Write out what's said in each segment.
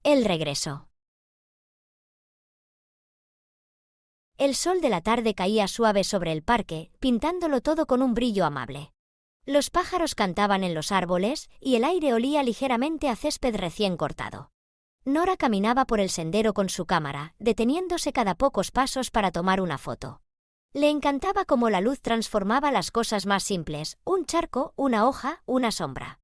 El regreso. El sol de la tarde caía suave sobre el parque, pintándolo todo con un brillo amable. Los pájaros cantaban en los árboles y el aire olía ligeramente a césped recién cortado. Nora caminaba por el sendero con su cámara, deteniéndose cada pocos pasos para tomar una foto. Le encantaba cómo la luz transformaba las cosas más simples, un charco, una hoja, una sombra.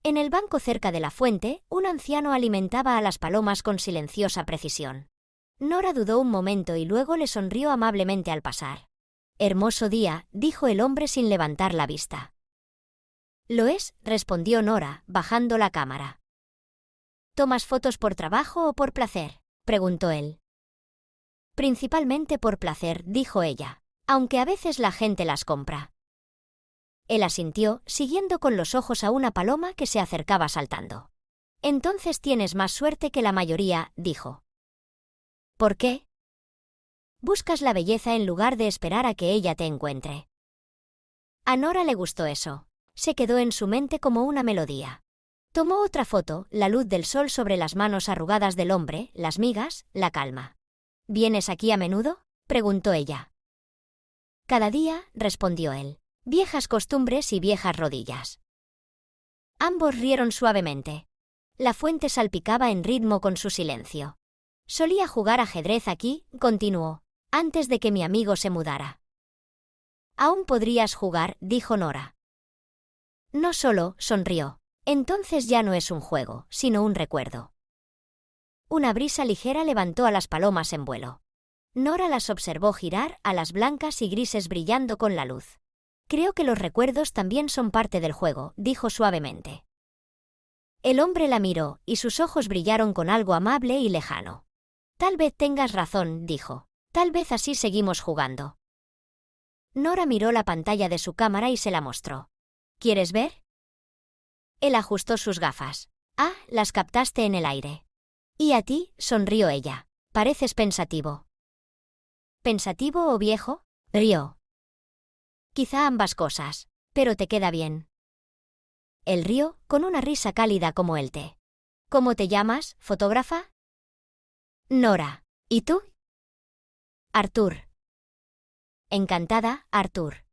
En el banco cerca de la fuente, un anciano alimentaba a las palomas con silenciosa precisión. Nora dudó un momento y luego le sonrió amablemente al pasar. «Hermoso día», dijo el hombre sin levantar la vista. «Lo es», respondió Nora, bajando la cámara. «¿Tomas fotos por trabajo o por placer?», preguntó él. «Principalmente por placer», dijo ella, «aunque a veces la gente las compra». Él asintió, siguiendo con los ojos a una paloma que se acercaba saltando. «Entonces tienes más suerte que la mayoría», dijo. «¿Por qué?» «Buscas la belleza en lugar de esperar a que ella te encuentre». A Nora le gustó eso. Se quedó en su mente como una melodía. Tomó otra foto, la luz del sol sobre las manos arrugadas del hombre, las migas, la calma. «¿Vienes aquí a menudo?», preguntó ella. «Cada día», respondió él. «Viejas costumbres y viejas rodillas». Ambos rieron suavemente. La fuente salpicaba en ritmo con su silencio. «Solía jugar ajedrez aquí», continuó, «antes de que mi amigo se mudara». «Aún podrías jugar», dijo Nora. «No solo», sonrió. «Entonces ya no es un juego, sino un recuerdo». Una brisa ligera levantó a las palomas en vuelo. Nora las observó girar, alas blancas y grises brillando con la luz. «Creo que los recuerdos también son parte del juego», dijo suavemente. El hombre la miró, y sus ojos brillaron con algo amable y lejano. «Tal vez tengas razón», dijo. «Tal vez así seguimos jugando». Nora miró la pantalla de su cámara y se la mostró. «¿Quieres ver?». Él ajustó sus gafas. «Ah, las captaste en el aire». «¿Y a ti?», sonrió ella. «Pareces pensativo». «¿Pensativo o viejo?», rió. «Quizá ambas cosas, pero te queda bien». Él rió, con una risa cálida como el té. «¿Cómo te llamas, fotógrafa?». «Nora. ¿Y tú?». «Artur». «Encantada, Artur».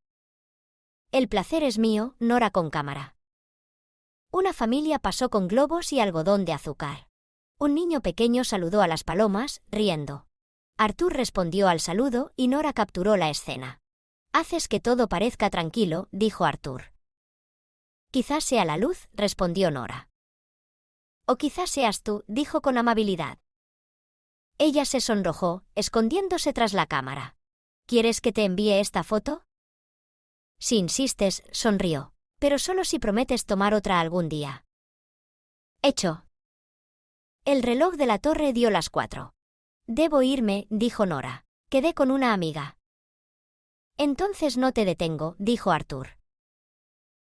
«El placer es mío», Nora con cámara. Una familia pasó con globos y algodón de azúcar. Un niño pequeño saludó a las palomas, riendo. Artur respondió al saludo y Nora capturó la escena. «Haces que todo parezca tranquilo», dijo Artur. «Quizás sea la luz», respondió Nora. «O quizás seas tú», dijo con amabilidad. Ella se sonrojó, escondiéndose tras la cámara. «¿Quieres que te envíe esta foto?». «Si insistes», sonrió. «Pero solo si prometes tomar otra algún día». «Hecho». El reloj de la torre dio las 4. «Debo irme», dijo Nora. «Quedé con una amiga». «Entonces no te detengo», dijo Artur.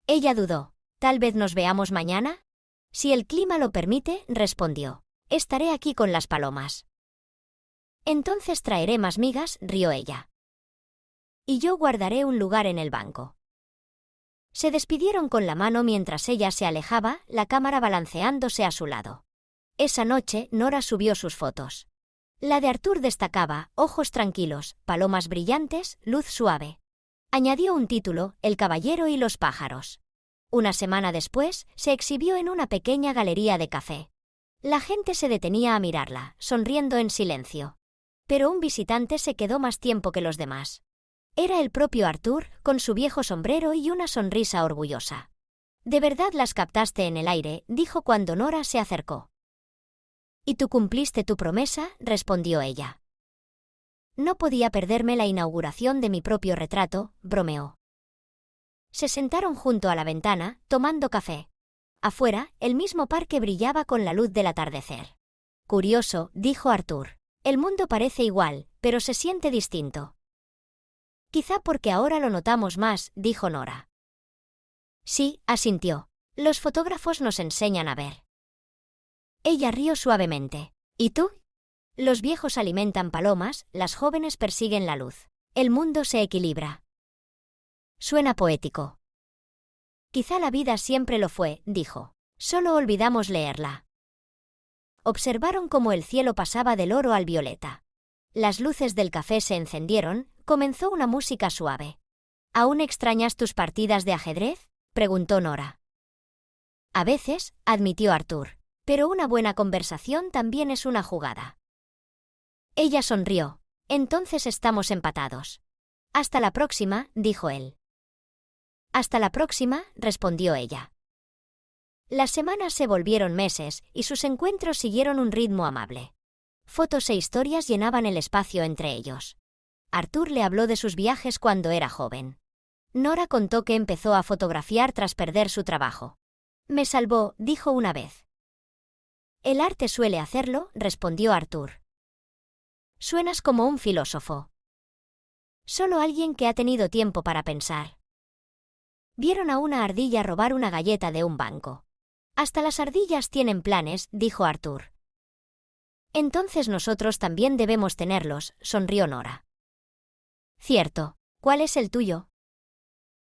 Ella dudó. «¿Tal vez nos veamos mañana?». «Si el clima lo permite», respondió. «Estaré aquí con las palomas». «Entonces traeré más migas», rió ella. «Y yo guardaré un lugar en el banco». Se despidieron con la mano mientras ella se alejaba, la cámara balanceándose a su lado. Esa noche, Nora subió sus fotos. La de Artur destacaba, ojos tranquilos, palomas brillantes, luz suave. Añadió un título, El caballero y los pájaros. Una semana después, se exhibió en una pequeña galería de café. La gente se detenía a mirarla, sonriendo en silencio. Pero un visitante se quedó más tiempo que los demás. Era el propio Artur, con su viejo sombrero y una sonrisa orgullosa. «De verdad las captaste en el aire», dijo cuando Nora se acercó. «¿Y tú cumpliste tu promesa?», respondió ella. «No podía perderme la inauguración de mi propio retrato», bromeó. Se sentaron junto a la ventana, tomando café. Afuera, el mismo parque brillaba con la luz del atardecer. «Curioso», dijo Artur. «El mundo parece igual, pero se siente distinto». «Quizá porque ahora lo notamos más», dijo Nora. «Sí», asintió. «Los fotógrafos nos enseñan a ver». Ella rió suavemente. «¿Y tú?». «Los viejos alimentan palomas, las jóvenes persiguen la luz. El mundo se equilibra». Suena poético. «Quizá la vida siempre lo fue», dijo. «Solo olvidamos leerla». observaron cómo el cielo pasaba del oro al violeta. Las luces del café se encendieron, comenzó una música suave. ¿Aún extrañas tus partidas de ajedrez?, preguntó Nora. A veces, admitió Arthur, pero una buena conversación también es una jugada. Ella sonrió. Entonces estamos empatados. Hasta la próxima, dijo él. Hasta la próxima, respondió ella. Las semanas se volvieron meses, y sus encuentros siguieron un ritmo amable. Fotos e historias llenaban el espacio entre ellos. Arthur le habló de sus viajes cuando era joven. Nora contó que empezó a fotografiar tras perder su trabajo. Me salvó, dijo una vez. El arte suele hacerlo, respondió Arthur. Suenas como un filósofo. Solo alguien que ha tenido tiempo para pensar. Vieron a una ardilla robar una galleta de un banco. Hasta las ardillas tienen planes, dijo Arthur. Entonces nosotros también debemos tenerlos, sonrió Nora. Cierto. ¿Cuál es el tuyo?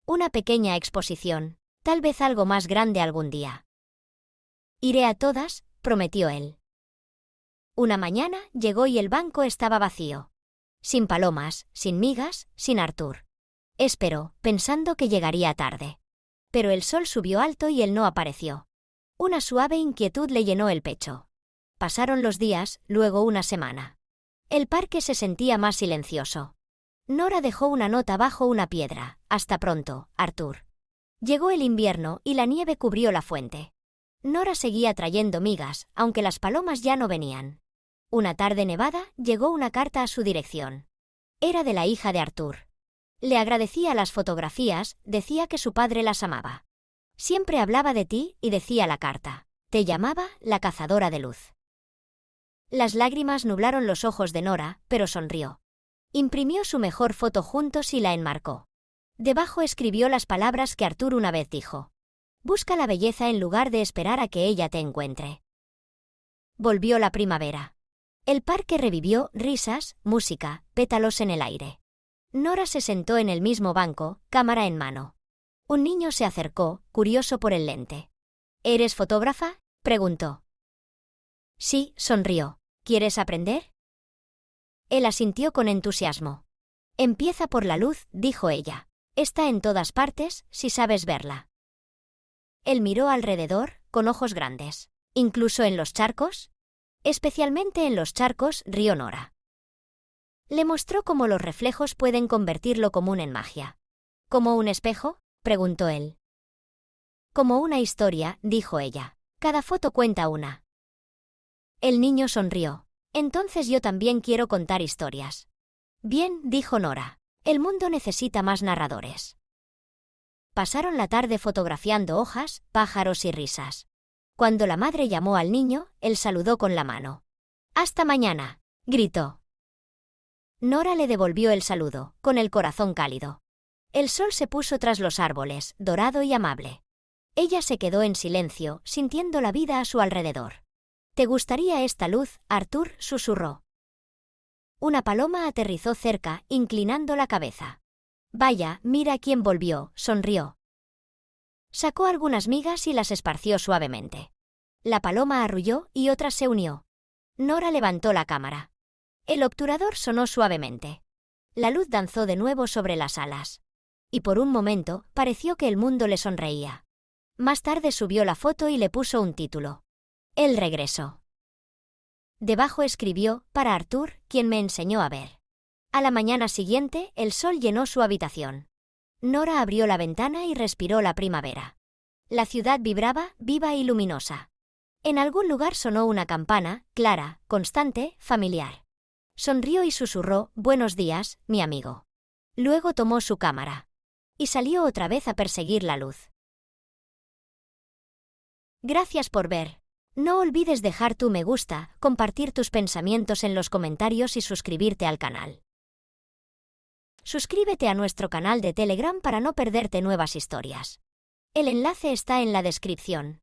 Una pequeña exposición, tal vez algo más grande algún día. Iré a todas, prometió él. Una mañana llegó y el banco estaba vacío. Sin palomas, sin migas, sin Arthur. Esperó, pensando que llegaría tarde. Pero el sol subió alto y él no apareció. Una suave inquietud le llenó el pecho. Pasaron los días, luego una semana. El parque se sentía más silencioso. Nora dejó una nota bajo una piedra. Hasta pronto, Arthur. Llegó el invierno y la nieve cubrió la fuente. Nora seguía trayendo migas, aunque las palomas ya no venían. Una tarde nevada, llegó una carta a su dirección. Era de la hija de Arthur. Le agradecía las fotografías, decía que su padre las amaba. Siempre hablaba de ti, y decía la carta. Te llamaba la cazadora de luz. Las lágrimas nublaron los ojos de Nora, pero sonrió. Imprimió su mejor foto juntos y la enmarcó. Debajo escribió las palabras que Arthur una vez dijo. Busca la belleza en lugar de esperar a que ella te encuentre. Volvió la primavera. El parque revivió, risas, música, pétalos en el aire. Nora se sentó en el mismo banco, cámara en mano. Un niño se acercó, curioso por el lente. ¿Eres fotógrafa?, preguntó. Sí, sonrió. ¿Quieres aprender? Él asintió con entusiasmo. Empieza por la luz, dijo ella. Está en todas partes, si sabes verla. Él miró alrededor, con ojos grandes. ¿Incluso en los charcos? Especialmente en los charcos, rió Nora. Le mostró cómo los reflejos pueden convertir lo común en magia. ¿Como un espejo?, preguntó él. Como una historia, dijo ella. Cada foto cuenta una. El niño sonrió. Entonces yo también quiero contar historias. Bien, dijo Nora. El mundo necesita más narradores. Pasaron la tarde fotografiando hojas, pájaros y risas. Cuando la madre llamó al niño, él saludó con la mano. «¡Hasta mañana!», gritó. Nora le devolvió el saludo, con el corazón cálido. El sol se puso tras los árboles, dorado y amable. Ella se quedó en silencio, sintiendo la vida a su alrededor. «¿Te gustaría esta luz?», Arthur susurró. Una paloma aterrizó cerca, inclinando la cabeza. «Vaya, mira quién volvió», sonrió. Sacó algunas migas y las esparció suavemente. La paloma arrulló y otra se unió. Nora levantó la cámara. El obturador sonó suavemente. La luz danzó de nuevo sobre las alas. Y por un momento, pareció que el mundo le sonreía. Más tarde subió la foto y le puso un título. El regreso. Debajo escribió, para Arthur, quien me enseñó a ver. A la mañana siguiente, el sol llenó su habitación. Nora abrió la ventana y respiró la primavera. La ciudad vibraba, viva y luminosa. En algún lugar sonó una campana, clara, constante, familiar. Sonrió y susurró, «Buenos días, mi amigo». Luego tomó su cámara. Y salió otra vez a perseguir la luz. Gracias por ver. No olvides dejar tu me gusta, compartir tus pensamientos en los comentarios y suscribirte al canal. Suscríbete a nuestro canal de Telegram para no perderte nuevas historias. El enlace está en la descripción.